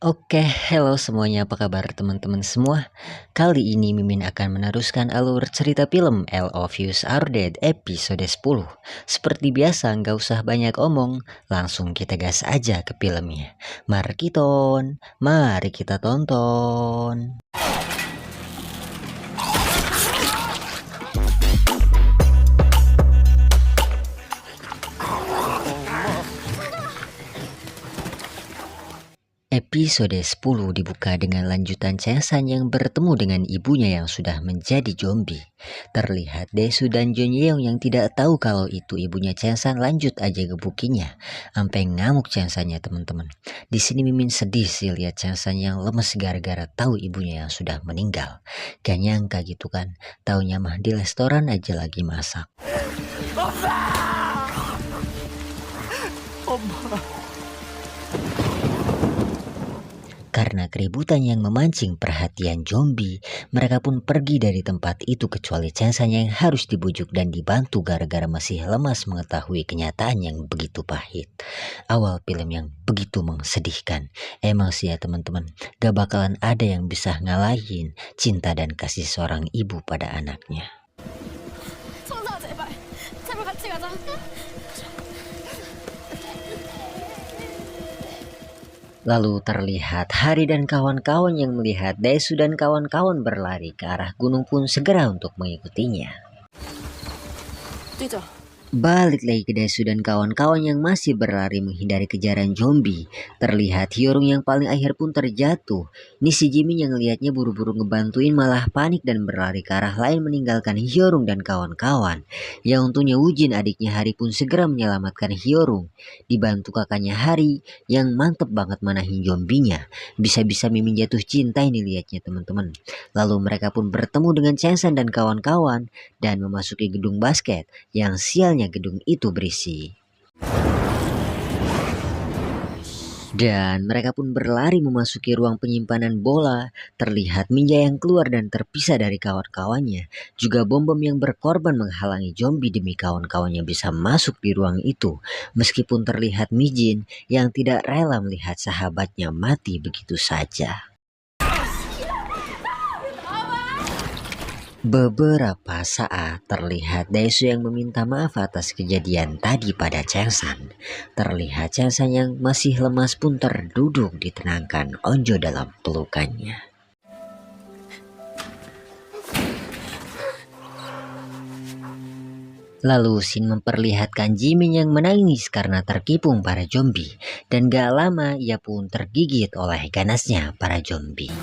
Oke, hello semuanya, apa kabar teman-teman semua? Kali ini Mimin akan meneruskan alur cerita film All of Us Are Dead episode 10. Seperti biasa, nggak usah banyak omong, langsung kita gas aja ke filmnya. Mari kita tonton. Episode 10 dibuka dengan lanjutan Chesan yang bertemu dengan ibunya yang sudah menjadi zombie. Terlihat Daesu dan Jeon Yeong yang tidak tahu kalau itu ibunya Chesan lanjut aja gebukinya. Sampai ngamuk Chesannya teman-teman. Di sini Mimin sedih sih lihat Chesan yang lemes gara-gara tahu ibunya yang sudah meninggal. Gak nyangka gitu kan, taunya mah di restoran aja lagi masak. Karena keributan yang memancing perhatian zombie, mereka pun pergi dari tempat itu kecuali Chesan yang harus dibujuk dan dibantu gara-gara masih lemas mengetahui kenyataan yang begitu pahit. Awal film yang begitu mensedihkan. Emang sih ya teman-teman, gak bakalan ada yang bisa ngalahin cinta dan kasih seorang ibu pada anaknya. Lalu terlihat Hari dan kawan-kawan yang melihat Daesu dan kawan-kawan berlari ke arah gunung pun segera untuk mengikutinya. Balik lagi ke Daesu dan kawan-kawan yang masih berlari menghindari kejaran zombie. Terlihat Hyorung yang paling akhir pun terjatuh. Nih si Jimin yang lihatnya buru-buru ngebantuin malah panik dan berlari ke arah lain meninggalkan Hyorung dan kawan-kawan. Ya untungnya Wujin adiknya Hari pun segera menyelamatkan Hyorung. Dibantu kakaknya Hari yang mantep banget manahin zombinya. Bisa-bisa Mimin jatuh cinta ini lihatnya teman-teman. Lalu mereka pun bertemu dengan Chesan dan kawan-kawan dan memasuki gedung basket yang sialnya gedung itu berisi. Dan mereka pun berlari memasuki ruang penyimpanan bola. Terlihat Minja yang keluar dan terpisah dari kawan-kawannya. Juga bom-bom yang berkorban menghalangi zombie demi kawan-kawannya bisa masuk di ruang itu. Meskipun terlihat Mijin yang tidak rela melihat sahabatnya mati begitu saja. Beberapa saat terlihat Daesu yang meminta maaf atas kejadian tadi pada Chesan. Terlihat Chesan yang masih lemas pun terduduk ditenangkan Onjo dalam pelukannya. Lalu Shin memperlihatkan Jimin yang menangis karena terkipung para zombie. Dan gak lama ia pun tergigit oleh ganasnya para zombie.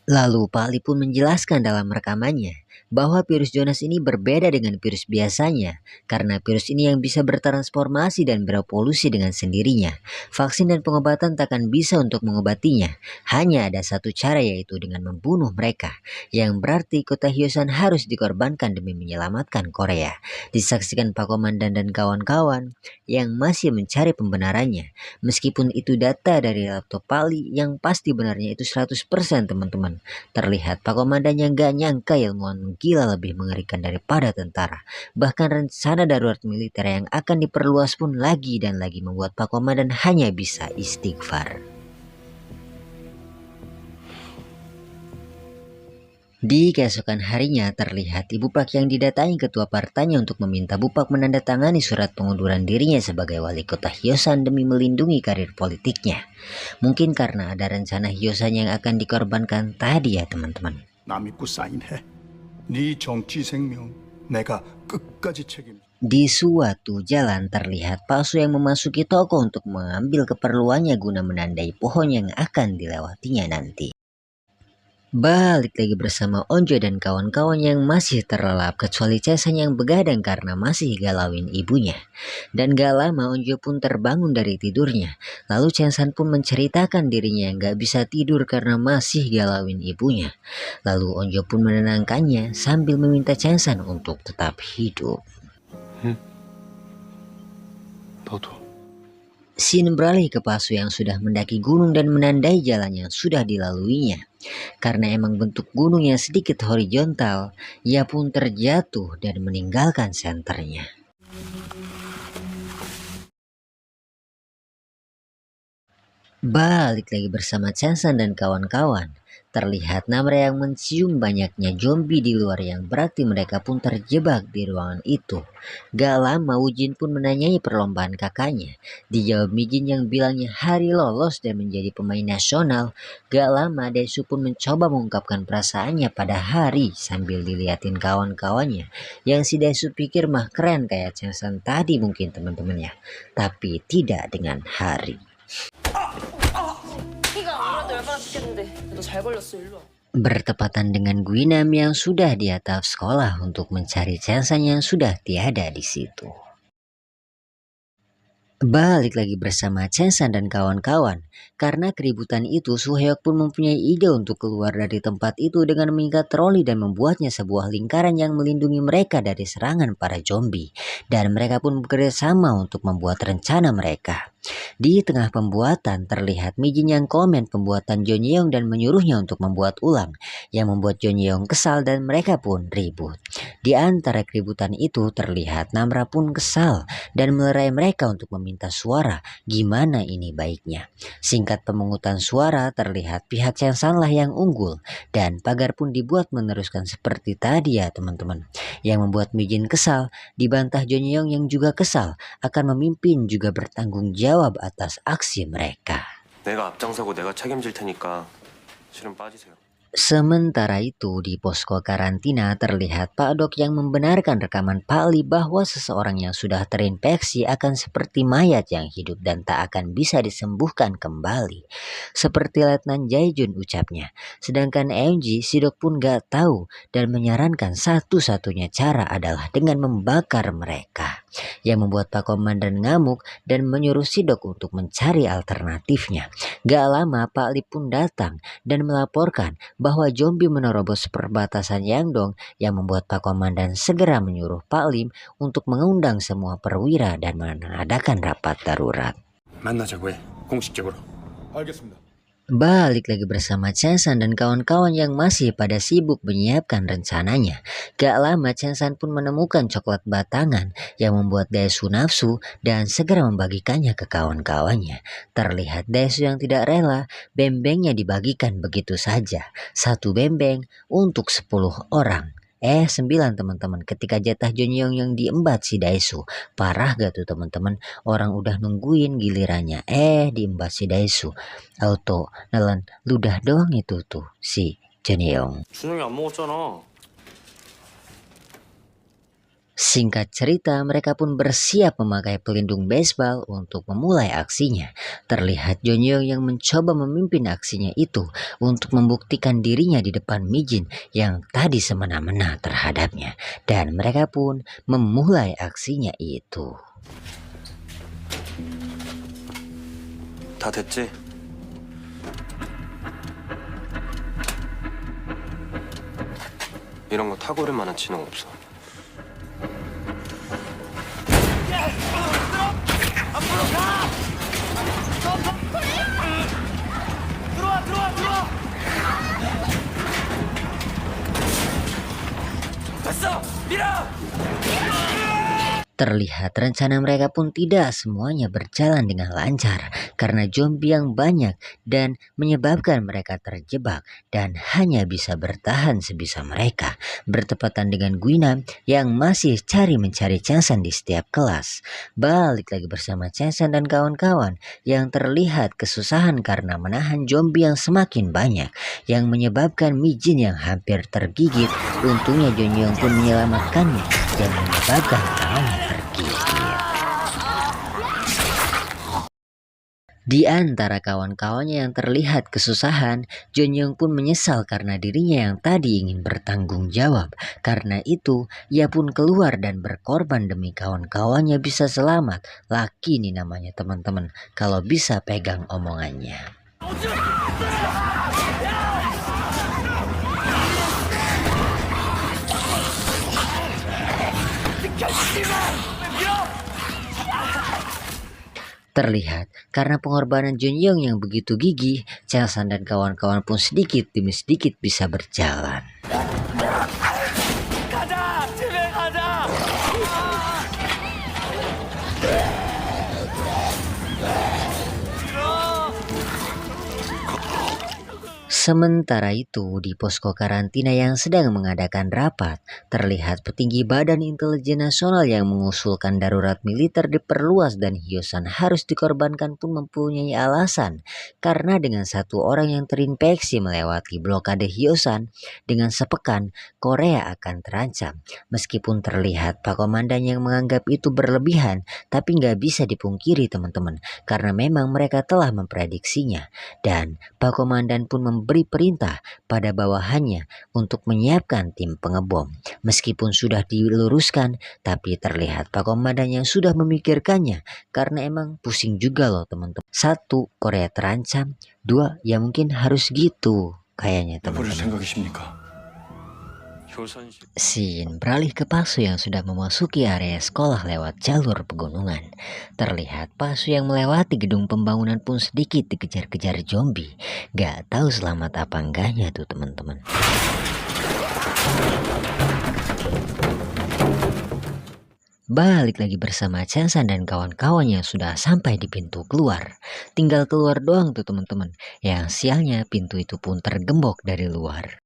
Lalu Pak Ali pun menjelaskan dalam rekamannya bahwa virus Jonas ini berbeda dengan virus biasanya karena virus ini yang bisa bertransformasi dan berevolusi dengan sendirinya. Vaksin dan pengobatan takkan bisa untuk mengobatinya. Hanya ada satu cara yaitu dengan membunuh mereka. Yang berarti kota Hyosan harus dikorbankan demi menyelamatkan Korea. Disaksikan Pak Komandan dan kawan-kawan yang masih mencari pembenarannya. Meskipun itu data dari laptop Pak Ali yang pasti benarnya itu 100% teman-teman. Terlihat Pak Komandan yang gak nyangka ilmuwan gila lebih mengerikan daripada tentara. Bahkan rencana darurat militer yang akan diperluas pun lagi dan lagi membuat Pak Komandan hanya bisa istighfar. Di keesokan harinya terlihat Ibu Pak yang didatangi ketua partainya untuk meminta Bu Pak menandatangani surat pengunduran dirinya sebagai wali kota Hyosan demi melindungi karir politiknya. Mungkin karena ada rencana Hyosan yang akan dikorbankan tadi ya teman-teman. Di suatu jalan terlihat palsu yang memasuki toko untuk mengambil keperluannya guna menandai pohon yang akan dilewatinya nanti. Balik lagi bersama Onjo dan kawan-kawan yang masih terlelap kecuali Chesan yang begadang karena masih galauin ibunya. Dan gak lama Onjo pun terbangun dari tidurnya. Lalu Chesan pun menceritakan dirinya yang gak bisa tidur karena masih galauin ibunya. Lalu Onjo pun menenangkannya sambil meminta Chesan untuk tetap hidup. Shin beralih ke Pasu yang sudah mendaki gunung dan menandai jalan yang sudah dilaluinya. Karena emang bentuk gunung yang sedikit horizontal, ia pun terjatuh dan meninggalkan senternya. Balik lagi bersama Chansan dan kawan-kawan. Terlihat Namra yang mencium banyaknya zombie di luar yang berarti mereka pun terjebak di ruangan itu. Gak lama Wujin pun menanyai perlombaan kakaknya. Dijawab Mijin yang bilangnya hari lolos dan menjadi pemain nasional. Gak lama Daesu pun mencoba mengungkapkan perasaannya pada Hari sambil diliatin kawan-kawannya. Yang si Daesu pikir mah keren kayak Chansan tadi mungkin teman-temannya. Tapi tidak dengan Hari. Bertepatan dengan Guinam yang sudah di atap sekolah untuk mencari Chansan yang sudah tiada di situ. Balik lagi bersama Chansan dan kawan-kawan. Karena keributan itu, Suhyok pun mempunyai ide untuk keluar dari tempat itu dengan mengikat troli dan membuatnya sebuah lingkaran yang melindungi mereka dari serangan para zombie. Dan mereka pun bekerja sama untuk membuat rencana mereka. Di tengah pembuatan terlihat Mijin yang komen pembuatan Jonyeong dan menyuruhnya untuk membuat ulang, yang membuat Jonyeong kesal dan mereka pun ribut. Di antara keributan itu terlihat Namra pun kesal dan melerai mereka untuk meminta suara gimana ini baiknya. Singkat pemungutan suara terlihat pihak Chansanlah yang unggul dan pagar pun dibuat meneruskan seperti tadi ya teman-teman. Yang membuat Mijin kesal, dibantah Jonyeong yang juga kesal akan memimpin juga bertanggung jawab atas aksi mereka. 내가 앞장서고 내가 책임질 테니까 실은 빠지세요. Sementara itu di posko karantina terlihat Pak Dok yang membenarkan rekaman Pak Li bahwa seseorang yang sudah terinfeksi akan seperti mayat yang hidup dan tak akan bisa disembuhkan kembali. Seperti Letnan Jaejun ucapnya. Sedangkan MG si Dok pun gak tahu dan menyarankan satu-satunya cara adalah dengan membakar mereka. Yang membuat Pak Komandan ngamuk dan menyuruh si Dok untuk mencari alternatifnya. Gak lama Pak Li pun datang dan melaporkan bahwa zombie menerobos perbatasan Yangdong yang membuat Pak Komandan segera menyuruh Pak Lim untuk mengundang semua perwira dan mengadakan rapat darurat. 만나자고 해. 공식적으로. 알겠습니다. Balik lagi bersama Chansan dan kawan-kawan yang masih pada sibuk menyiapkan rencananya. Gak lama Chansan pun menemukan coklat batangan yang membuat Daesu nafsu dan segera membagikannya ke kawan-kawannya. Terlihat Daesu yang tidak rela, bembengnya dibagikan begitu saja. Satu bembeng untuk 10 orang. 9 teman-teman ketika jatah Jonyeong yang diembat si Daesu. Parah gak tuh teman-teman? Orang udah nungguin gilirannya diembat si Daesu. Auto nelen ludah doang itu tuh si Jonyeong. 준영이 안 먹었잖아. Singkat cerita, mereka pun bersiap memakai pelindung baseball untuk memulai aksinya. Terlihat Jonyeong yang mencoba memimpin aksinya itu untuk membuktikan dirinya di depan Mijin yang tadi semena-mena terhadapnya. Dan mereka pun memulai aksinya itu. 다 됐지? 이런 거 탁오를 만한 지능 없어. Terlihat rencana mereka pun tidak semuanya berjalan dengan lancar karena zombie yang banyak dan menyebabkan mereka terjebak dan hanya bisa bertahan sebisa mereka. Bertepatan dengan Guinam yang masih mencari Chansan di setiap kelas. Balik lagi bersama Chansan dan kawan-kawan yang terlihat kesusahan karena menahan zombie yang semakin banyak yang menyebabkan Mijin yang hampir tergigit. Untungnya Jonyeong pun menyelamatkannya dan menyebabkan kawannya tergigit. Di antara kawan-kawannya yang terlihat kesusahan, Jonyeong pun menyesal karena dirinya yang tadi ingin bertanggung jawab. Karena itu, ia pun keluar dan berkorban demi kawan-kawannya bisa selamat. Laki nih namanya teman-teman, kalau bisa pegang omongannya. Terlihat karena pengorbanan Jonyeong yang begitu gigih, Chansan dan kawan-kawan pun sedikit demi sedikit bisa berjalan. Sementara itu, di posko karantina yang sedang mengadakan rapat, terlihat petinggi Badan Intelijen Nasional yang mengusulkan darurat militer diperluas dan Hyosan harus dikorbankan pun mempunyai alasan. Karena dengan satu orang yang terinfeksi melewati blokade Hyosan, dengan sepekan Korea akan terancam. Meskipun terlihat Pak Komandan yang menganggap itu berlebihan, tapi nggak bisa dipungkiri teman-teman, karena memang mereka telah memprediksinya. Dan Pak Komandan pun memberi perintah pada bawahannya untuk menyiapkan tim pengebom. Meskipun sudah diluruskan, tapi terlihat Pak Komandan yang sudah memikirkannya karena emang pusing juga loh teman-teman. Satu, Korea terancam. Dua, ya mungkin harus gitu kayaknya 여부를 teman-teman. 생각이십니까? 효선시 Scene beralih ke Pasu yang sudah memasuki area sekolah lewat jalur pegunungan. Terlihat Pasu yang melewati gedung pembangunan pun sedikit dikejar-kejar zombie. Gak tahu selamat apa enggaknya tuh teman-teman. Balik lagi bersama Chansan dan kawan-kawannya sudah sampai di pintu keluar. Tinggal keluar doang tuh teman-teman. Yang sialnya pintu itu pun tergembok dari luar.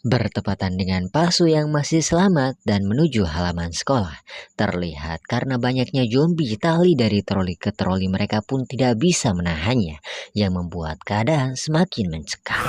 Bertepatan dengan Pasu yang masih selamat dan menuju halaman sekolah. Terlihat karena banyaknya zombie, tali dari troli ke troli mereka pun tidak bisa menahannya, yang membuat keadaan semakin mencekam.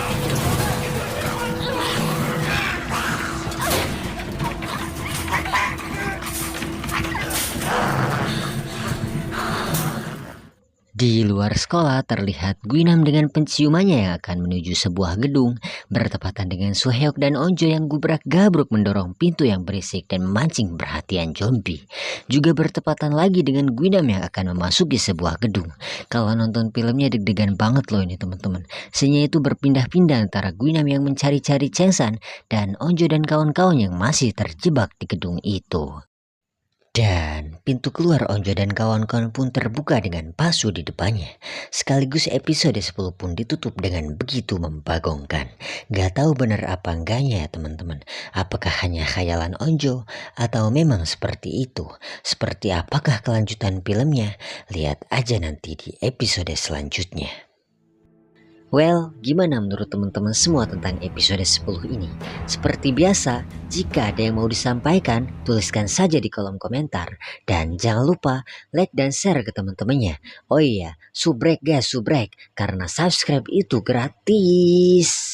Di luar sekolah terlihat Guinam dengan penciumannya yang akan menuju sebuah gedung, bertepatan dengan Suhyok dan Onjo yang gubrak-gabruk mendorong pintu yang berisik dan memancing perhatian zombie. Juga bertepatan lagi dengan Guinam yang akan memasuki sebuah gedung. Kalau nonton filmnya deg-degan banget loh ini teman-teman. Scene itu berpindah-pindah antara Guinam yang mencari-cari Chengsan dan Onjo dan kawan-kawan yang masih terjebak di gedung itu. Dan pintu keluar Onjo dan kawan-kawan pun terbuka dengan Pasu di depannya. Sekaligus episode 10 pun ditutup dengan begitu membagongkan. Gak tahu benar apa enggaknya ya teman-teman. Apakah hanya khayalan Onjo atau memang seperti itu? Seperti apakah kelanjutan filmnya? Lihat aja nanti di episode selanjutnya. Well, gimana menurut teman-teman semua tentang episode 10 ini? Seperti biasa, jika ada yang mau disampaikan, tuliskan saja di kolom komentar. Dan jangan lupa like dan share ke teman-temannya. Oh iya, subrek guys, subrek. Karena subscribe itu gratis.